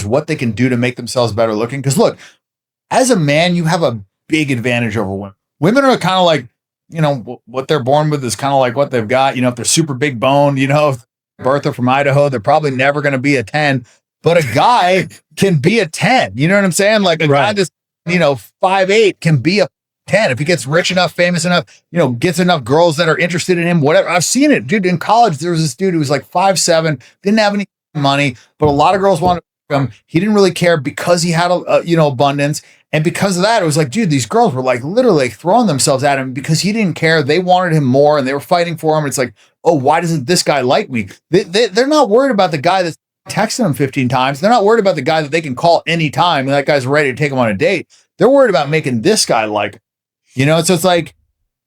what they can do to make themselves better looking. Because look, as a man, you have a big advantage over women. Women are kind of like, what they're born with is kind of like what they've got. If they're super big boned, if Bertha from Idaho, they're probably never going to be a 10. But a guy can be a 10. You know what I'm saying? Like a guy that's, 5'8" can be a 10 if he gets rich enough, famous enough, gets enough girls that are interested in him, whatever. I've seen it, dude. In college, there was this dude who was like 5'7", didn't have any money, but a lot of girls wanted him. He didn't really care because he had abundance. And because of that, it was like, dude, these girls were like literally throwing themselves at him because he didn't care. They wanted him more and they were fighting for him. It's like, oh, why doesn't this guy like me? They're not worried about the guy that's texting them 15 times. They're not worried about the guy that they can call anytime and that guy's ready to take them on a date. They're worried about making this guy like, so it's like,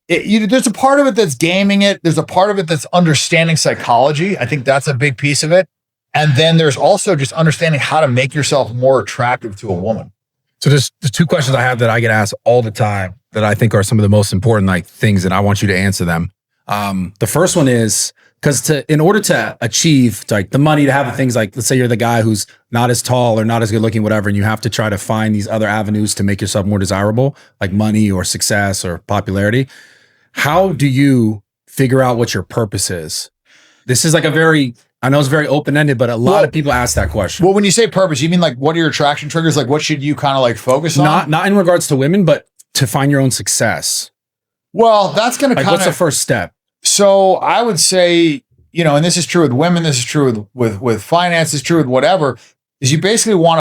there's a part of it that's gaming it. There's a part of it that's understanding psychology. I think that's a big piece of it. And then there's also just understanding how to make yourself more attractive to a woman. So there's two questions I have that I get asked all the time that I think are some of the most important things, and I want you to answer them. The first one is because in order to achieve the money, to have the things like, let's say you're the guy who's not as tall or not as good looking, whatever, and you have to try to find these other avenues to make yourself more desirable, like money or success or popularity. How do you figure out what your purpose is? This is I know it's very open-ended, but a lot of people ask that question. Well, when you say purpose, you mean like what are your attraction triggers? Like what should you kind of like focus on? Not in regards to women, but to find your own success. Well, that's going to kind of... What's the first step? So I would say, and this is true with women, this is true with finance, this is true with whatever, is you basically want to